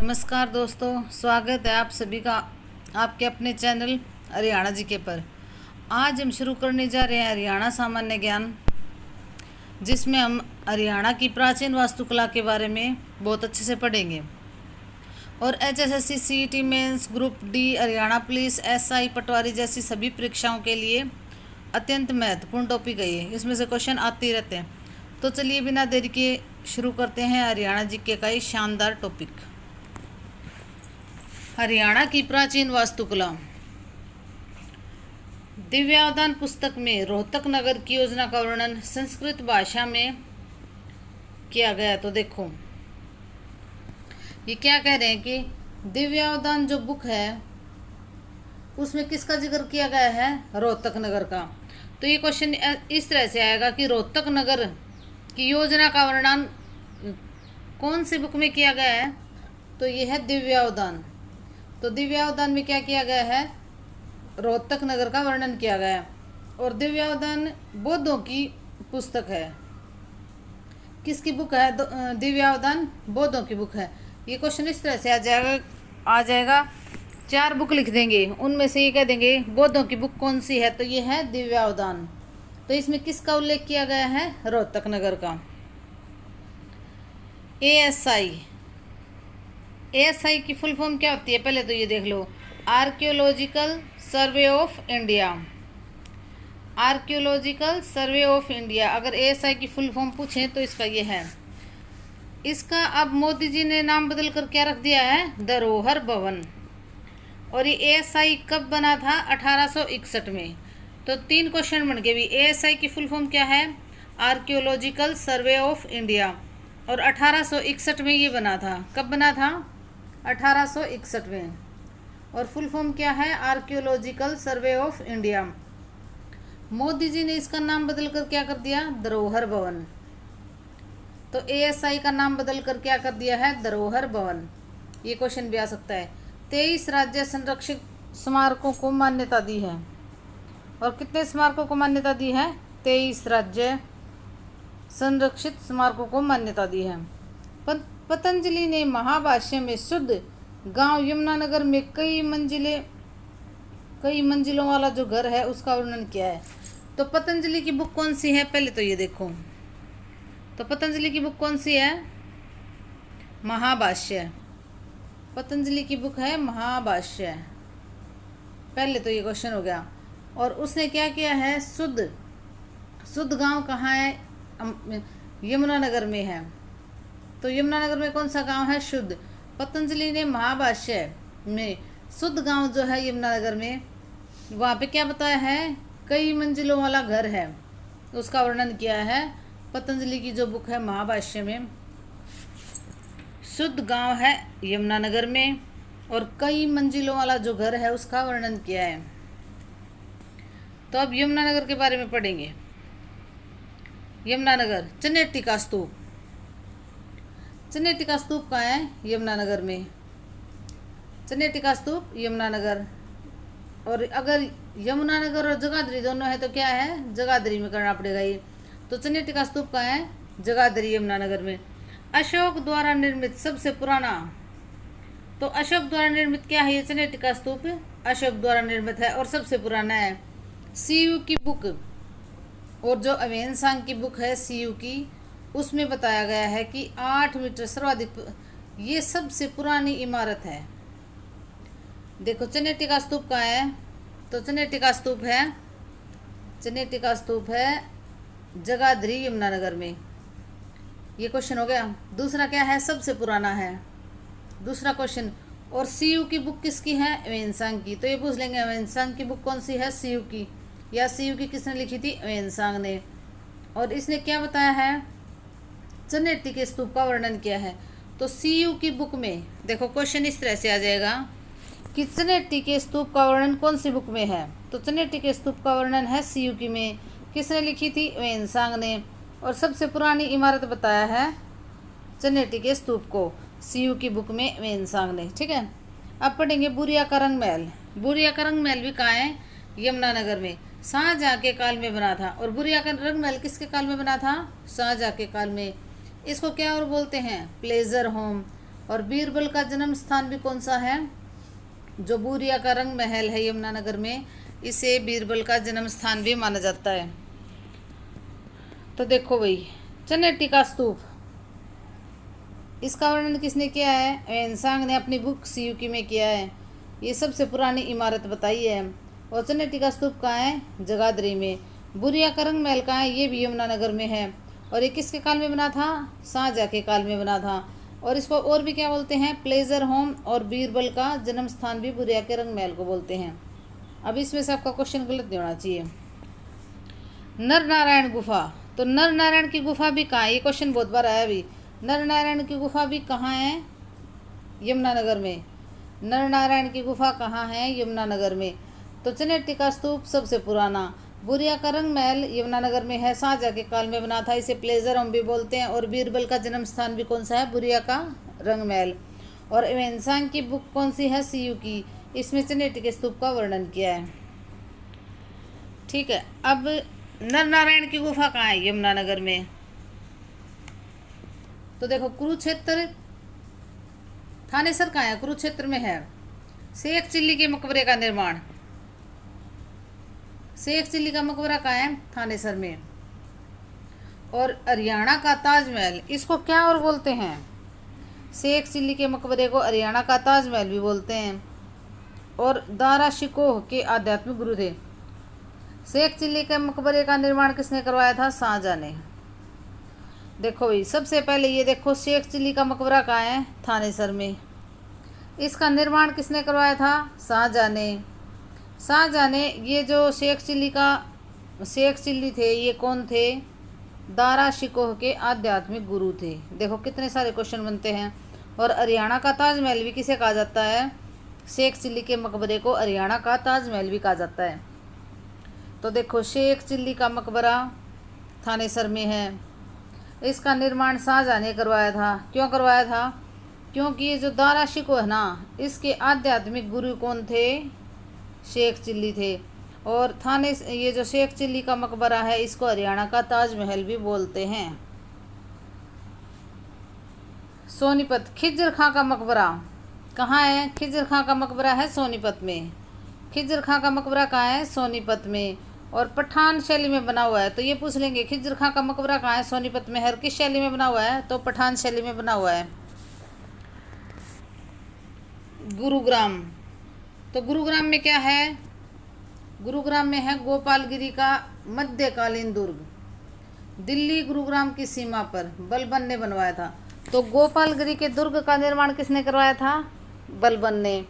नमस्कार दोस्तों, स्वागत है आप सभी का आपके अपने चैनल हरियाणा जीके पर। आज हम शुरू करने जा रहे हैं हरियाणा सामान्य ज्ञान, जिसमें हम हरियाणा की प्राचीन वास्तुकला के बारे में बहुत अच्छे से पढ़ेंगे। और HSSC, CET mains, group D, Haryana police, SI, patwari जैसी सभी परीक्षाओं के लिए अत्यंत महत्वपूर्ण टॉपिक है ये। इसमें से क्वेश्चन आते ही रहते हैं। तो चलिए बिना देरी के शुरू करते हैं हरियाणा जीके का ये शानदार टॉपिक। हरियाणा की प्राचीन वास्तुकला। दिव्यावदान पुस्तक में रोहतक नगर की योजना का वर्णन संस्कृत भाषा में किया गया। तो देखो ये क्या कह रहे हैं कि दिव्यावदान जो बुक है उसमें किसका जिक्र किया गया है? रोहतक नगर का। तो ये क्वेश्चन इस तरह से आएगा कि रोहतक नगर की योजना का वर्णन कौन सी बुक में किया गया है? तो ये है दिव्यावदान। तो दिव्यावदान में क्या किया गया है? रोहतक नगर का वर्णन किया गया है। और दिव्यावदान बौद्धों की पुस्तक है। किसकी बुक है? दिव्यावदान बौद्धों की बुक है। ये क्वेश्चन इस तरह से आ जाएगा। 4 बुक लिख देंगे, उनमें से ये कह देंगे बौद्धों की बुक कौन सी है? तो ये है दिव्यावदान। तो इसमें किसका उल्लेख किया गया है? रोहतक नगर का। एएसआई की फुल फॉर्म क्या होती है? पहले तो ये देख लो, archaeological survey of India. Archaeological survey of India. अगर एएसआई की फुल फॉर्म पूछें तो इसका ये है। इसका अब मोदी जी ने नाम बदल कर क्या रख दिया है? धरोहर भवन। और ये एएसआई कब बना था? 1861 में। तो 3 क्वेश्चन बन गए भी। एएसआई की फुल फॉर्म क्या है? Archaeological survey of India. और 1861 में ये बना था। कब बना था? 1861 में। और फुल फॉर्म क्या है? Archaeological survey of India. Modi ji ने इसका नाम बदल कर क्या कर दिया? धरोहर भवन। तो एएसआई का नाम बदल कर क्या कर दिया है? धरोहर भवन। ये क्वेश्चन भी आ सकता है। 23 राज्य संरक्षित स्मारकों को मान्यता दी है। और कितने स्मारकों को मान्यता दी है? 23 राज्य संरक्षित स्मारकों को मान्यता दी है। पतंजलि ने महाभाष्य में शुद्ध गांव यमुनानगर में कई मंजिलों वाला जो घर है उसका वर्णन किया है। तो पतंजलि की बुक कौन सी है? पहले तो ये देखो, तो पतंजलि की बुक कौन सी है? महाभाष्य। पतंजलि की बुक है महाभाष्य। पहले तो ये क्वेश्चन हो गया। और उसने क्या किया है? शुद्ध गांव कहाँ है? यमुनानगर में है। तो यमुनानगर में कौन सा गांव है? शुद्ध। पतंजलि ने महाभाष्य में शुद्ध गांव जो है यमुनानगर में, वहाँ पे क्या बताया है? कई मंजिलों वाला घर है, उसका वर्णन किया है। पतंजलि की जो बुक है महाभाष्य में शुद्ध गांव है यमुनानगर में और कई मंजिलों वाला जो घर है उसका वर्णन किया है। तो अब यमुनानगर के बारे में पढ़ेंगे। यमुनानगर, चनेटी का स्तूप। चनेटी का स्तूप कहाँ है? यमुनानगर में। चनेटी का स्तूप यमुनानगर। और अगर यमुनानगर और जगाधरी दोनों है तो क्या है? जगाधरी में करना पड़ेगा ये। तो चनेटी का स्तूप कहाँ है? जगाधरी, यमुनानगर में। अशोक द्वारा निर्मित सबसे पुराना। तो अशोक द्वारा निर्मित क्या है? ये चनेटी का स्तूप अशोक द्वारा निर्मित है और सबसे पुराना है। सीयू की बुक और जो अवेनसांग की बुक है सीयू की, उसमें बताया गया है कि 8 मीटर सर्वाधिक ये सबसे पुरानी इमारत है। देखो चनेटी का स्तूप कहाँ है? तो चनेटी का स्तूप है जगाधरी, यमुनानगर में। ये क्वेश्चन हो गया। दूसरा क्या है? सबसे पुराना है दूसरा क्वेश्चन। और सीयू की बुक किसकी है? अवेनसांग की। तो ये पूछ लेंगे अवेनसांग की बुक कौन सी है? सीयू की। या सीयू की किसने लिखी थी? अवेनसांग ने। और इसने क्या बताया है? चनेटी के स्तूप का वर्णन किया है। तो सीयू की बुक में देखो क्वेश्चन इस तरह से आ जाएगा कि चनेटी के स्तूप का वर्णन कौन सी बुक में है? तो चनेटी के स्तूप का वर्णन है सीयू की में। किसने लिखी थी? अवेनसांग ने। और सबसे पुरानी इमारत बताया है चनेटी के स्तूप को सीयू की बुक में अवेनसांग ने। ठीक है। अब पढ़ेंगे बुरिया का रंग महल। बुरिया का रंग महल भी कहाँ है? यमुनानगर में। शाहजहाँ के काल में बना था। और बुरिया का रंग महल किसके काल में बना था? शाहजहाँ के काल में। इसको क्या और बोलते हैं? Pleasure home. और बीरबल का जन्म स्थान भी कौन सा है? जो बूरिया का रंग महल है यमुनानगर में, इसे बीरबल का जन्म स्थान भी माना जाता है। तो देखो भाई, चनेटी का स्तूप, इसका वर्णन किसने किया है? वेनसांग ने अपनी बुक सीयूकी में किया है। ये सबसे पुरानी इमारत बताई है। और चनेटी का स्तूप कहाँ है? जगाधरी में। बुरिया का रंग महल कहाँ है? ये भी यमुनानगर में है। और ये किसके काल में बना था? शाहजहाँ के काल में बना था। और इसको और भी क्या बोलते हैं? Pleasure home. और बीरबल का जन्म स्थान भी बुरिया के रंग महल को बोलते हैं। अब इसमें से आपका क्वेश्चन गलत नहीं होना चाहिए। नर नारायण गुफा, तो नर नारायण की गुफा भी कहाँ है? ये क्वेश्चन बहुत बार आया अभी। नर नारायण की गुफा भी कहाँ है? यमुनानगर में। नर नारायण की गुफा कहाँ है? यमुनानगर में। तो चनेटी का स्तूप सबसे पुराना। बुरिया का रंग महल यमुनानगर में है, शाहजहाँ के काल में बना था, इसे प्लेजर होम भी बोलते हैं। और बीरबल का जन्म स्थान भी कौन सा है? बुरिया का रंग महल। और वेनसांग की बुक कौन सी है? सीयू की। इसमें चनेटी के स्तूप का वर्णन किया है। ठीक है, अब नर नारायण की गुफा कहाँ है? यमुनानगर में। तो देखो, कुरुक्षेत्र थानेसर कहाँ है? कुरुक्षेत्र में है। शेख चिल्ली के मकबरे का निर्माण, शेख चिल्ली का मकबरा कहाँ है? थानेसर में। और हरियाणा का ताजमहल, इसको क्या और बोलते हैं? शेख चिल्ली के मकबरे को हरियाणा का ताजमहल भी बोलते हैं। और दारा शिकोह के आध्यात्मिक गुरु थे। शेख चिल्ली के मकबरे का निर्माण किसने करवाया था? शाहजहाँ ने। देखो भाई, सबसे पहले ये देखो, शेख चिल्ली का मकबरा कहाँ है? थानेसर में। इसका निर्माण किसने करवाया था? शाहजहाँ ने। शाहजहाँ ने ये जो शेख चिल्ली थे, ये कौन थे? दारा शिकोह के आध्यात्मिक गुरु थे। देखो कितने सारे क्वेश्चन बनते हैं। और हरियाणा का ताजमहल भी किसे कहा जाता है? शेख चिल्ली के मकबरे को हरियाणा का ताजमहल भी कहा जाता है। तो देखो, शेख चिल्ली का मकबरा थानेसर में है। इसका निर्माण शाहजहाँ ने करवाया था। क्यों करवाया था? क्योंकि ये जो दारा शिकोह है ना, इसके आध्यात्मिक गुरु कौन थे? शेख चिल्ली थे। और ये जो शेख चिल्ली का मकबरा है, इसको हरियाणा का ताजमहल भी बोलते हैं। सोनीपत, खिज्र खां का मकबरा कहाँ है? खिज्र खां का मकबरा है सोनीपत में। खिज्र खां का मकबरा कहाँ है? सोनीपत में। और पठान शैली में बना हुआ है। तो ये पूछ लेंगे, खिज्र खां का मकबरा कहाँ है? सोनीपत में है। किस शैली में बना हुआ है? तो पठान शैली में बना हुआ है। गुरुग्राम, तो गुरुग्राम में क्या है? गुरुग्राम में है गोपालगिरी का मध्यकालीन दुर्ग। दिल्ली गुरुग्राम की सीमा पर बलबन ने बनवाया था। तो गोपालगिरी के दुर्ग का निर्माण किसने करवाया था? बलबन ने।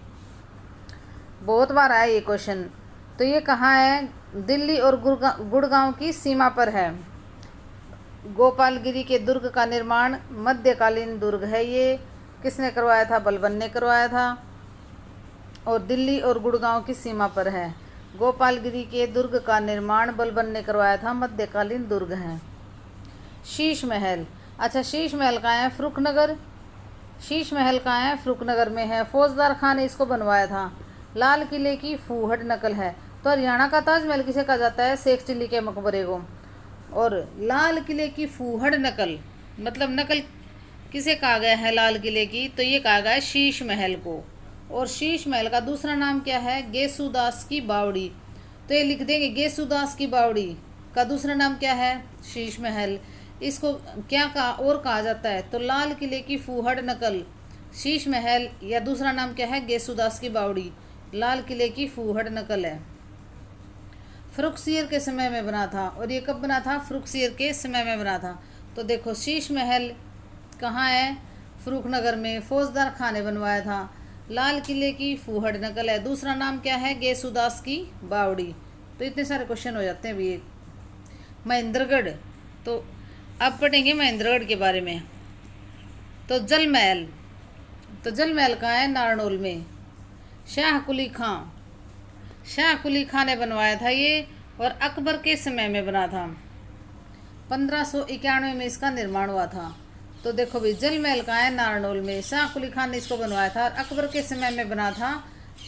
बहुत बार आया ये क्वेश्चन। तो ये कहाँ है? दिल्ली और गुड़गांव की सीमा पर है। गोपालगिरी के दुर्ग का निर्माण मध्यकालीन दुर्ग है। ये किसने करवाया था? बलबन ने करवाया था। और दिल्ली और गुड़गांव की सीमा पर है। गोपालगिरी के दुर्ग का निर्माण बलबन ने करवाया था, मध्यकालीन दुर्ग है। शीश महल, अच्छा शीश महल कहाँ है? फरुखनगर। शीश महल कहाँ है? फरुखनगर में है। फौजदार खान ने इसको बनवाया था। लाल किले की फूहड़ नकल है। तो हरियाणा का ताजमहल किसे कहा जाता है? शेख चिल्ली के मकबरे को। और लाल किले की फूहड़ नकल, मतलब नकल किसे कहा गया है लाल किले की? तो ये कहा गया है शीश महल को। और शीश महल का दूसरा नाम क्या है? गेसुदास की बावड़ी। तो ये लिख देंगे, गेसुदास की बावड़ी का दूसरा नाम क्या है? शीश महल। इसको क्या कहा जाता है? तो लाल किले की फूहड़ नकल, शीश महल, या दूसरा नाम क्या है? गेसुदास की बावड़ी। लाल किले की फूहड़ नकल है। फरुखसियर के समय में बना था। और ये कब बना था? फरुखसियर के समय में बना था। तो देखो, शीश महल कहाँ है? फरुखनगर में। फौजदार खान ने बनवाया था। लाल किले की फूहड़ नकल है। दूसरा नाम क्या है? गेसुदास की बावड़ी। तो इतने सारे क्वेश्चन हो जाते हैं अभी। महेंद्रगढ़, तो अब पढ़ेंगे महेंद्रगढ़ के बारे में। तो जल महल, तो जल महल कहाँ है? नारनौल में। शाह कुली खां, शाह कुली खां ने बनवाया था ये। और अकबर के समय में बना था। 1591 में इसका निर्माण हुआ था। तो देखो भाई, जल महल कहाँ है? नारनौल में। शाह कुली खान ने इसको बनवाया था। और अकबर के समय में बना था,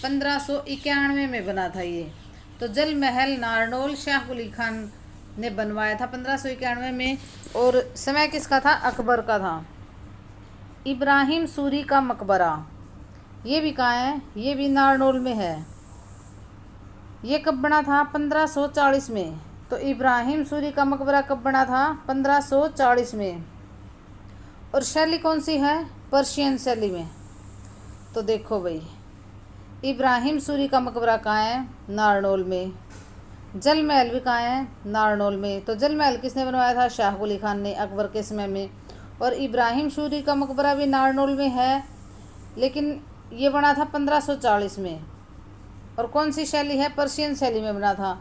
1591 में बना था ये। तो जल महल नारनौल शाह कुली खान ने बनवाया था 1591 में। और समय किसका था? अकबर का था। इब्राहिम सूरी का मकबरा, ये भी कहाँ है? ये भी नारनौल में है। ये कब बना था? 1540 में। तो इब्राहिम सूरी का मकबरा कब बना था? 1540 में। और शैली कौन सी है? पर्शियन शैली में। तो देखो भाई, इब्राहिम सूरी का मकबरा कहाँ है? नारनौल में। जल महल भी कहाँ है? नारनौल में। तो जल महल किसने बनवाया था? शाह कुली खान ने, अकबर के समय में। और इब्राहिम सूरी का मकबरा भी नारनौल में है, लेकिन ये बना था 1540 में। और कौन सी शैली है? पर्शियन शैली में बना था।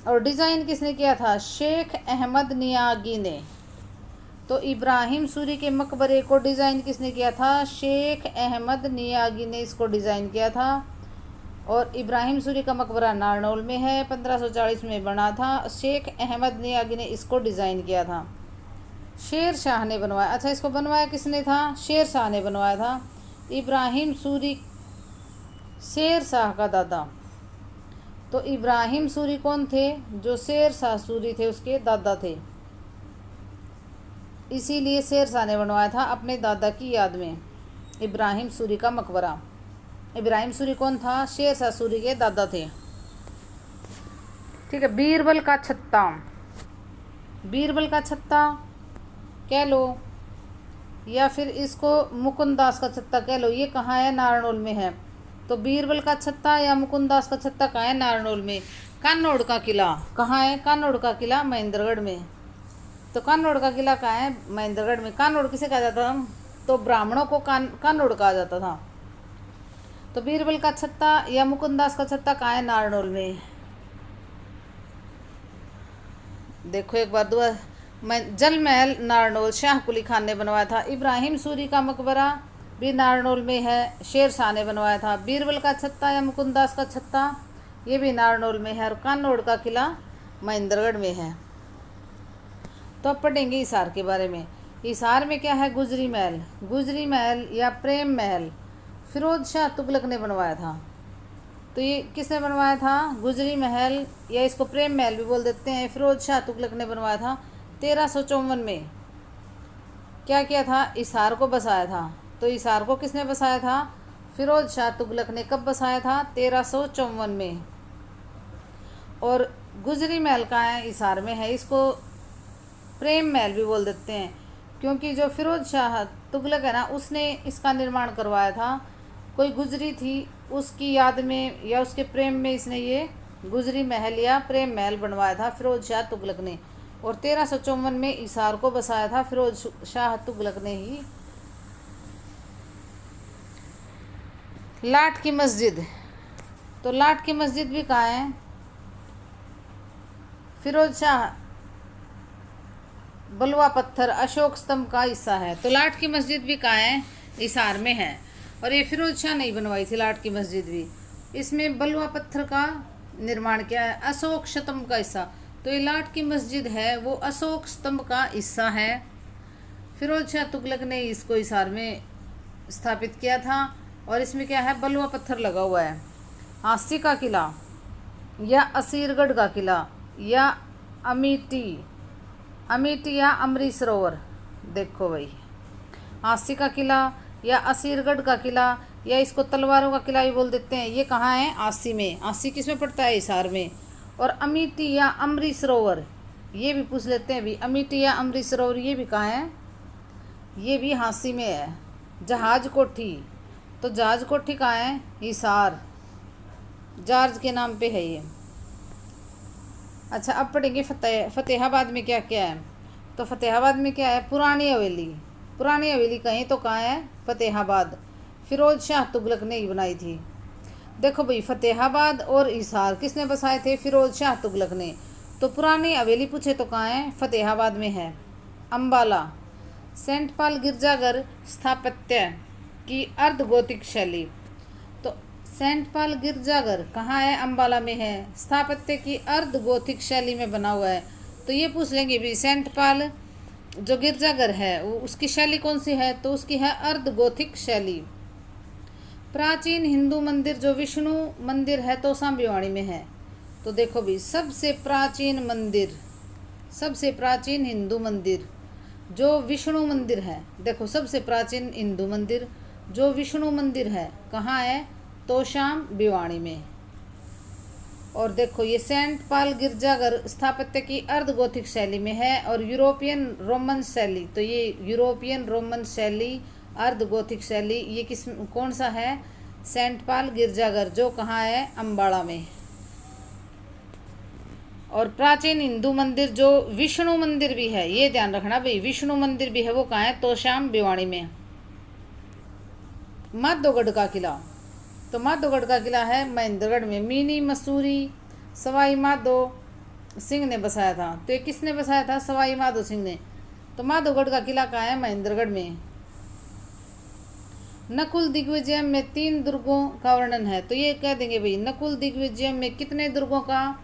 और डिज़ाइन किसने किया था? शेख अहमद नियागी ने। तो इब्राहिम सूरी के मकबरे को डिज़ाइन किसने किया था? शेख अहमद नियागी ने इसको डिज़ाइन किया था। और इब्राहिम सूरी का मकबरा नारनौल में है, 1540 में बना था। शेख अहमद नियागी ने इसको डिज़ाइन किया था। शेर शाह ने बनवाया। अच्छा, इसको बनवाया किसने था? शेर शाह ने बनवाया था। इब्राहिम सूरी शेर शाह का दादा। तो इब्राहिम सूरी कौन थे? जो शेर शाह सूरी थे उसके दादा थे, इसीलिए शेर शाह ने बनवाया था अपने दादा की याद में इब्राहिम सूरी का मकबरा। इब्राहिम सूरी कौन था? शेर शाह सूरी के दादा थे। ठीक है। बीरबल का छत्ता, बीरबल का छत्ता कह लो, या फिर इसको मुकुंदास का छत्ता कह लो। ये कहाँ है? नारनौल में है। तो बीरबल का छत्ता या मुकुंदास का छत्ता कहाँ है? नारनौल में। कानौड़ का किला कहाँ है? कानौड़ का किला महेंद्रगढ़ में। तो कानौड़ का किला कहाँ है? महेंद्रगढ़ में। कानौड़ किसे कहा जाता था? तो ब्राह्मणों को कानौड़ कहा जाता था। तो बीरबल का छत्ता या मुकुंदास का छत्ता कहाँ है? नारनौल में। देखो एक बार दुआ, जल महल नारनौल शाह कुली खान ने बनवाया था। इब्राहिम सूरी का मकबरा भी नारनौल में है, शेर शाह ने बनवाया था। बीरबल का छत्ता या मुकुंदास का छत्ता ये भी नारनौल में है। और कानौड़ का किला महेंद्रगढ़ में है। तो अब पढ़ेंगे हिसार के बारे में। हिसार में क्या है? गुजरी महल। गुजरी महल या प्रेम महल फिरोज शाह तुगलक ने बनवाया था। तो ये किसने बनवाया था? गुजरी महल, या इसको प्रेम महल भी बोल देते हैं, फिरोज शाह तुगलक ने बनवाया था 1354 में। क्या किया था? हिसार को बसाया था। तो हिसार को किसने बसाया था? फिरोज शाह तुगलक ने। कब बसाया था? 1354 में। और गुजरी महल कहाँ है? हिसार में है। इसको प्रेम महल भी बोल देते हैं, क्योंकि जो फिरोज शाह तुगलक है ना, उसने इसका निर्माण करवाया था। कोई गुजरी थी, उसकी याद में या उसके प्रेम में इसने ये गुजरी महल या प्रेम महल बनवाया था फिरोज शाह तुगलक ने। और 1354 में हिसार को बसाया था फिरोज शाह तुगलक ने ही। लाट की मस्जिद, तो लाट की मस्जिद भी कहाँ है? फिरोज शाह बलुआ पत्थर अशोक स्तंभ का हिस्सा है। तो लाट की मस्जिद भी कहाँ है? हिसार में है। और ये फिरोज शाह नहीं बनवाई थी लाट की मस्जिद भी। इसमें बलुआ पत्थर का निर्माण किया है, अशोक स्तंभ का हिस्सा। तो ये लाट की मस्जिद है वो अशोक स्तंभ का हिस्सा है। फिरोज शाह तुगलक ने इसको हिसार में स्थापित किया था। और इसमें क्या है? बलुआ पत्थर लगा हुआ है। हांसी का किला या असीरगढ़ का किला या अमेठी या अमृत सरोवर। देखो भाई, हांसी का किला या असीरगढ़ का किला या इसको तलवारों का किला भी बोल देते हैं, ये कहाँ है? हांसी में। हांसी किस में पड़ता है? हिसार में। और अमेठी या अमृत सरोवर ये भी पूछ लेते हैं भी। अमेठी या अमृत सरोवर ये भी कहाँ है? ये भी हांसी में है। जहाज कोठी, तो जहाज कोठी कहाँ है? हिसार, जॉर्ज के नाम पे है ये। अच्छा, अब पढ़ेंगे फतेहाबाद में क्या क्या है। तो फतेहाबाद में क्या है? पुरानी हवेली। पुरानी हवेली कहीं तो कहाँ है? फतेहाबाद। फिरोज शाह तुगलक ने ही बनाई थी। देखो भाई, फतेहाबाद और हिसार किसने बसाए थे? फिरोज शाह तुगलक ने। तो पुरानी हवेली पूछे तो कहाँ है? फतेहाबाद में है। अम्बाला, सेंट पॉल गिरजाघर स्थापत्य की अर्ध गोथिक शैली। तो सेंट पॉल गिरजाघर कहाँ है? अम्बाला में है। स्थापत्य की अर्ध गोथिक शैली में बना हुआ है। तो ये पूछ लेंगे भी, सेंट पॉल जो गिरजाघर है वो उसकी शैली कौन सी है? तो उसकी है अर्ध गोथिक शैली। प्राचीन हिंदू मंदिर जो विष्णु मंदिर है तो सांबिवाड़ी में है। तो देखो भी, सबसे प्राचीन मंदिर, सबसे प्राचीन हिंदू मंदिर जो विष्णु मंदिर है, देखो सबसे प्राचीन हिंदू मंदिर जो विष्णु मंदिर है कहाँ है, तोशाम भिवाड़ी में। और देखो ये सेंट पॉल गिरजाघर स्थापत्य की अर्ध गोथिक शैली में है और यूरोपियन रोमन शैली, तो ये यूरोपियन रोमन शैली अर्ध गोथिक शैली ये किस कौन सा है, सेंट पॉल गिरजाघर जो कहाँ है, अम्बाड़ा में। और प्राचीन हिंदू मंदिर जो विष्णु मंदिर भी है, ये ध्यान रखना भाई, विष्णु मंदिर भी है वो कहाँ है, तोशाम भिवाड़ी में। माधोगढ़ का किला, तो माधोगढ़ का किला है महेंद्रगढ़ में। मिनी मसूरी सवाई माधो सिंह ने बसाया था, तो ये किसने बसाया था, सवाई माधो सिंह ने। तो माधोगढ़ का किला कहाँ है, महेंद्रगढ़ में। नकुल दिग्विजय में 3 दुर्गों का वर्णन है, तो ये कह देंगे भाई नकुल दिग्विजय में कितने दुर्गों का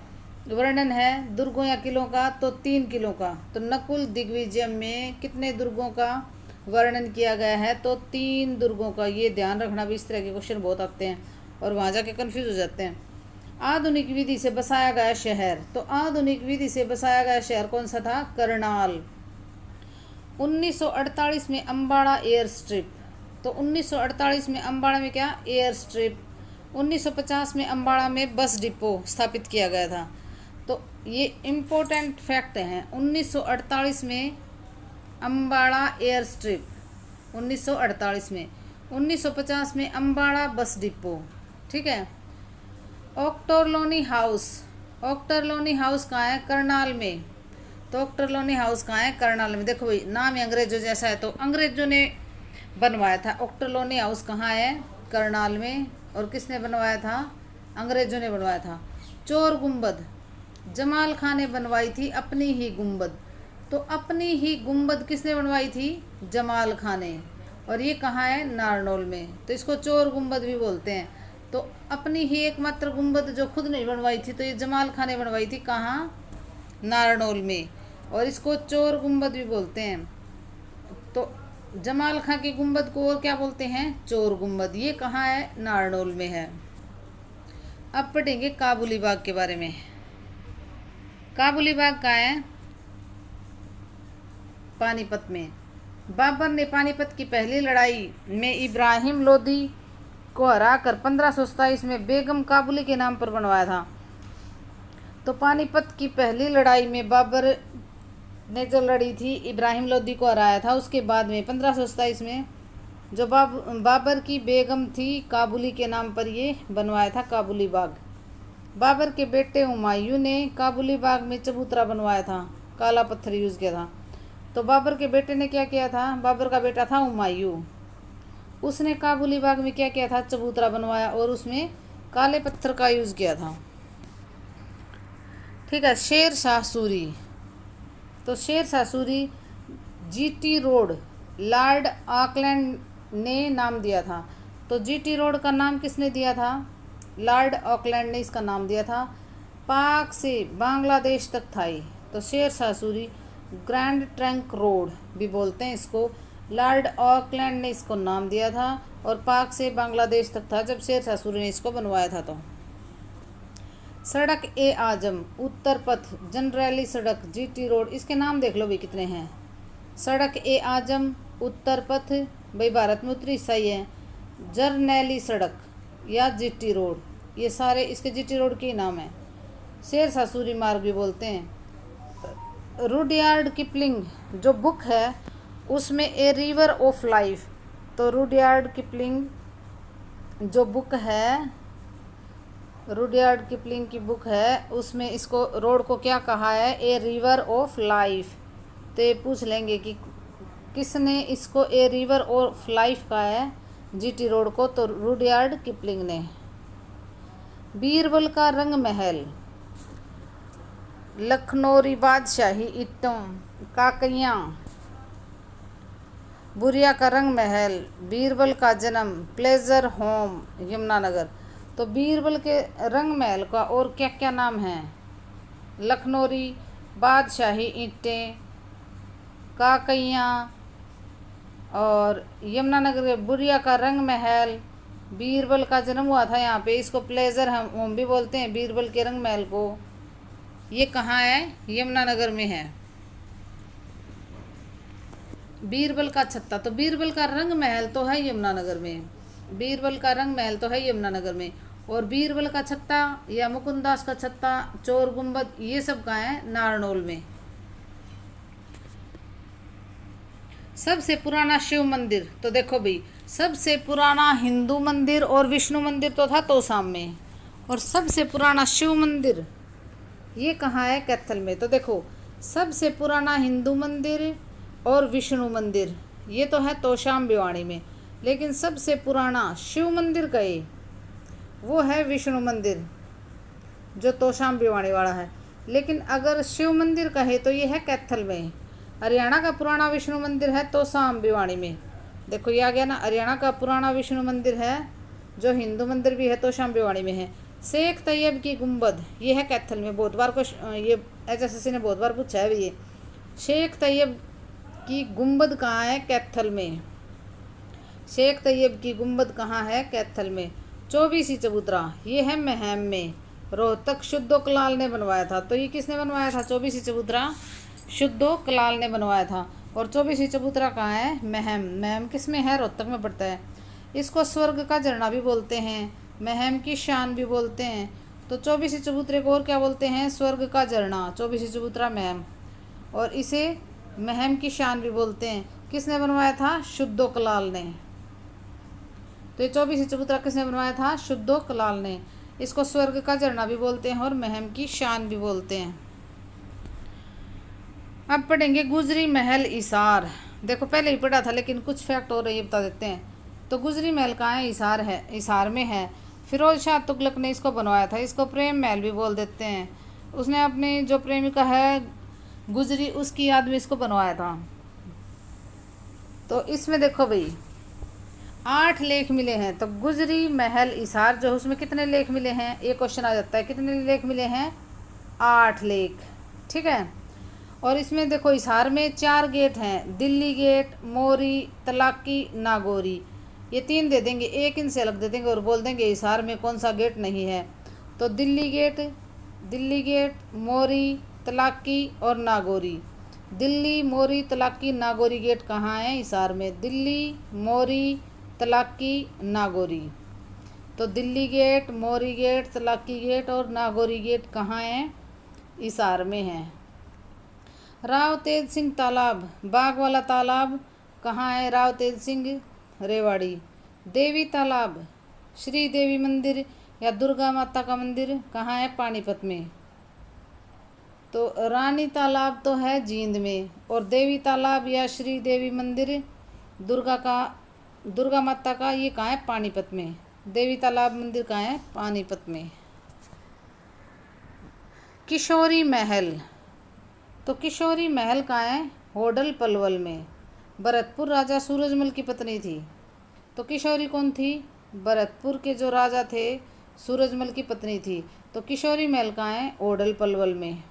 वर्णन है, दुर्गों या किलों का, तो 3 किलों का। तो नकुल दिग्विजय में कितने दुर्गों का वर्णन किया गया है, तो 3 दुर्गों का। ये ध्यान रखना भी, इस तरह के क्वेश्चन बहुत आते हैं और वहाँ जाके कंफ्यूज हो जाते हैं। आधुनिक विधि से बसाया गया शहर, तो आधुनिक विधि से बसाया गया शहर कौन सा था, करनाल। 1948 में अम्बाड़ा एयर स्ट्रिप, तो 1948 में अम्बाड़ा में क्या, एयर स्ट्रिप। 1950 में अम्बाड़ा में बस डिपो स्थापित किया गया था। तो ये इम्पोर्टेंट फैक्ट हैं, 1948 में अम्बाड़ा एयर स्ट्रिप 1948 में, 1950 में अम्बाड़ा बस डिपो, ठीक है। ऑक्टरलोनी हाउस, ऑक्टरलोनी हाउस कहाँ है, करनाल में। तो ऑक्टरलोनी हाउस कहाँ है, करनाल में। देखो भाई नाम ही अंग्रेजों जैसा है, तो अंग्रेजों ने बनवाया था। ऑक्टरलोनी हाउस कहाँ है, करनाल में। और किसने बनवाया था, अंग्रेजों ने बनवाया था। चोर गुंबद, जमाल खान ने बनवाई थी अपनी ही गुंबद, तो अपनी ही गुंबद किसने बनवाई थी, जमाल खान ने। और ये कहाँ है, नारनौल में, तो इसको चोर गुंबद भी बोलते हैं। तो अपनी ही एकमात्र गुंबद जो खुद नहीं बनवाई थी, तो ये जमाल खान ने बनवाई थी, कहाँ, नारनौल में, और इसको चोर गुंबद भी बोलते हैं। तो जमाल खां की गुंबद को और क्या बोलते हैं, चोर गुंबद। ये कहाँ है, नारनौल में है। अब पढ़ेंगे काबुली बाग के बारे में। काबुली बाग कहाँ है, पानीपत में। बाबर ने पानीपत की पहली लड़ाई में इब्राहिम लोदी को हराकर 1527 में बेगम काबुली के नाम पर बनवाया था। तो पानीपत की पहली लड़ाई में बाबर ने जो लड़ी थी, इब्राहिम लोदी को हराया था। उसके बाद में 1527 में जो बाबर की बेगम थी काबुली के नाम पर ये बनवाया था काबुली बाग। बाबर के बेटे हुमायूं ने काबुली बाग में चबूतरा बनवाया था, काला पत्थर यूज़ किया था। तो बाबर के बेटे ने क्या किया था, बाबर का बेटा था हुमायूं, उसने काबुली बाग में क्या किया था, चबूतरा बनवाया और उसमें काले पत्थर का यूज़ किया था, ठीक है। शेर शाह सूरी, तो Sher Shah Suri GT road Lord Auckland ने नाम दिया था। तो जीटी रोड का नाम किसने दिया था, लॉर्ड ऑकलैंड ने इसका नाम दिया था। पाक से बांग्लादेश तक था ये, तो Sher Shah Suri grand trunk road भी बोलते हैं इसको। लॉर्ड ऑकलैंड ने इसको नाम दिया था और पाक से बांग्लादेश तक था जब शेर शाह सूरी ने इसको बनवाया था। तो सड़क ए आजम, उत्तर पथ, जनरैली सड़क, जीटी रोड, इसके नाम देख लो भाई कितने हैं। सड़क ए आजम, उत्तर पथ भाई भारत में उत्तरी हिस्सा ही है, जरनैली सड़क या जीटी रोड, ये सारे इसके जीटी रोड के नाम है। शेर शाह सूरी मार्ग भी बोलते हैं। रुडयार्ड किपलिंग जो बुक है उसमें ए रिवर ऑफ लाइफ, तो रुडयार्ड किपलिंग जो बुक है, रुडयार्ड किपलिंग की बुक है, उसमें इसको रोड को क्या कहा है, ए रिवर ऑफ लाइफ। तो ये पूछ लेंगे कि किसने इसको ए रिवर ऑफ लाइफ कहा है, जीटी रोड को, तो रुडयार्ड किपलिंग ने। बीरबल का रंग महल, लखनौरी बादशाही ईंटों, काकैया, बुरिया का रंग महल, बीरबल का जन्म, प्लेजर होम, यमुनानगर। तो बीरबल के रंग महल का और क्या क्या नाम है, लखनौरी बादशाही ईंटें, काकैया और यमुनानगर के बुरिया का रंग महल। बीरबल का जन्म हुआ था यहाँ पे, इसको प्लेजर होम भी बोलते हैं बीरबल के रंग महल को। ये कहाँ है, यमुनानगर में है। बीरबल का छत्ता, तो बीरबल का रंग महल तो है यमुनानगर में, बीरबल का रंग महल तो है यमुनानगर में। और बीरबल का छत्ता या मुकुंदास का छत्ता, चोर गुंबद, ये सब कहाँ है? नारनौल में। सबसे पुराना शिव मंदिर, तो देखो भाई, सबसे पुराना हिंदू मंदिर और विष्णु मंदिर तो था तोशाम में, और सबसे पुराना शिव मंदिर ये कहाँ है? कैथल में। तो देखो, सबसे पुराना हिंदू मंदिर और विष्णु मंदिर ये तो है तोशाम भिवाड़ी में, लेकिन सबसे पुराना शिव मंदिर का ये वो है विष्णु मंदिर जो तोशाम भिवाड़ी वाला है। लेकिन अगर शिव मंदिर कहे तो ये है कैथल में। हरियाणा का पुराना विष्णु मंदिर है तोशाम भिवाड़ी में। देखो ये आ गया ना, हरियाणा का पुराना विष्णु मंदिर है जो हिंदू मंदिर भी है तोशाम भिवाड़ी में है। शेख तैयब की गुंबद ये है कैथल में। बहुत बार ये HSSC ने बहुत बार पूछा है ये, शेख तैयब की गुंबद कहाँ है? कैथल में। शेख तैयब की गुंबद कहाँ है? कैथल में। 24 चबूतरा ये है महम में, रोहतक शुद्धोकलाल ने बनवाया था। तो ये किसने बनवाया था? 24 चबूतरा शुद्धोकलाल ने बनवाया था। और 24 चबूतरा कहाँ है? महम। महम किस में है? रोहतक में पड़ता है। इसको स्वर्ग का झरना भी बोलते हैं, महम की शान भी बोलते हैं। तो 24 चबूतरे को और क्या बोलते हैं? स्वर्ग का झरना, 24 चबूतरा महम। और इसे महम की शान भी बोलते हैं। किसने बनवाया था? शुद्धोकलाल ने। तो ये 24 चबूतरा किसने बनवाया था? शुद्धोकलाल ने। इसको स्वर्ग का झरना भी बोलते हैं और महम की शान भी बोलते हैं। अब पढ़ेंगे गुजरी महल हिसार। देखो पहले ही पढ़ा था लेकिन कुछ फैक्ट और ये बता देते हैं। तो गुजरी महल कहाँ है? हिसार है, हिसार में है। फिरोज शाह तुगलक ने इसको बनवाया था। इसको प्रेम महल भी बोल देते हैं। उसने अपनी जो प्रेमिका है गुजरी, उसकी याद में इसको बनवाया था। तो इसमें देखो भाई 8 लेख मिले हैं। तो गुजरी महल हिसार जो उसमें कितने लेख मिले हैं? ये क्वेश्चन आ जाता है, कितने लेख मिले हैं? 8 लेख। ठीक है। और इसमें देखो हिसार में 4 गेट हैं, दिल्ली गेट, मोरी, तलाकी, नागौरी। ये 3 दे देंगे, एक इनसे अलग दे देंगे और बोल देंगे हिसार में कौन सा गेट नहीं है। तो दिल्ली गेट, मोरी, तलाकी और नागौरी। दिल्ली, मोरी, तलाकी, नागौरी गेट कहाँ है? हिसार में। दिल्ली, मोरी, तलाकी, नागौरी। तो दिल्ली गेट, मोरी गेट, तलाकी गेट और नागौरी गेट कहाँ है? हिसार में है। राव तेज सिंह तालाब, बाग वाला तालाब कहाँ है? राव तेज सिंह, रेवाड़ी। देवी तालाब, श्री देवी मंदिर या दुर्गा माता का मंदिर कहाँ है? पानीपत में। तो रानी तालाब तो है जींद में, और देवी तालाब या श्री देवी मंदिर दुर्गा माता का ये कहाँ है? पानीपत में। देवी तालाब मंदिर कहाँ है? पानीपत में। किशोरी महल, तो किशोरी महल कहाँ है? होडल पलवल में। भरतपुर राजा सूरजमल की पत्नी थी। तो किशोरी कौन थी? भरतपुर के जो राजा थे सूरजमल की पत्नी थी। तो किशोरी महल कहाँ है? होडल पलवल में।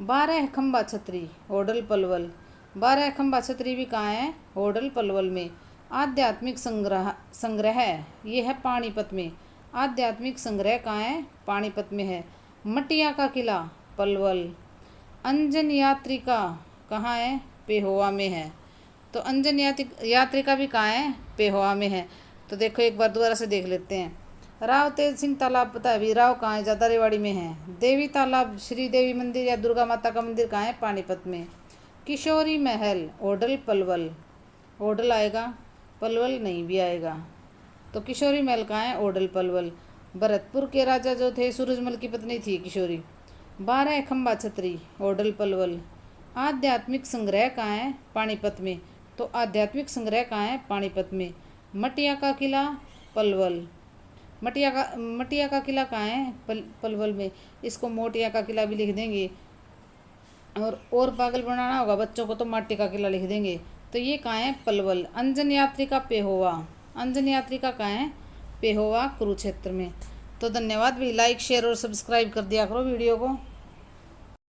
12 खंबा छतरी, होडल पलवल। 12 खंबा छतरी भी कहाँ है? होडल पलवल में। आध्यात्मिक संग्रह ये है पानीपत में। आध्यात्मिक संग्रह कहाँ है? पानीपत में है। मटिया का किला, पलवल। अंजन यात्रिका कहाँ है? पेहोवा में है। तो अंजन यात्रिका भी कहाँ है? पेहोवा में है। तो देखो एक बार दोबारा से देख लेते हैं। राव तेज सिंह तालाब पता है अभी, राव कहाँ है? ज़्यादा रेवाड़ी में है। देवी तालाब, श्री देवी मंदिर या दुर्गा माता का मंदिर कहाँ है? पानीपत में। किशोरी महल, होडल पलवल। होडल आएगा, पलवल नहीं भी आएगा। तो किशोरी महल कहाँ है? होडल पलवल। भरतपुर के राजा जो थे सूरजमल की पत्नी थी किशोरी। 12 खंबा छतरी, होडल पलवल। आध्यात्मिक संग्रह कहाँ है? पानीपत में। तो आध्यात्मिक संग्रह कहाँ है? पानीपत में। मटिया का किला, पलवल। मटिया का किला कहाँ है? पलवल में। इसको मोटिया का किला भी लिख देंगे, और पागल बनाना होगा बच्चों को तो माटी का किला लिख देंगे। तो ये कहाँ है? पलवल। अंजन यात्रिका पेहोवा, अंजन यात्रिका कहाँ है? पेहोवा, कुरुक्षेत्र में। तो धन्यवाद भी, लाइक शेयर और सब्सक्राइब कर दिया करो वीडियो को।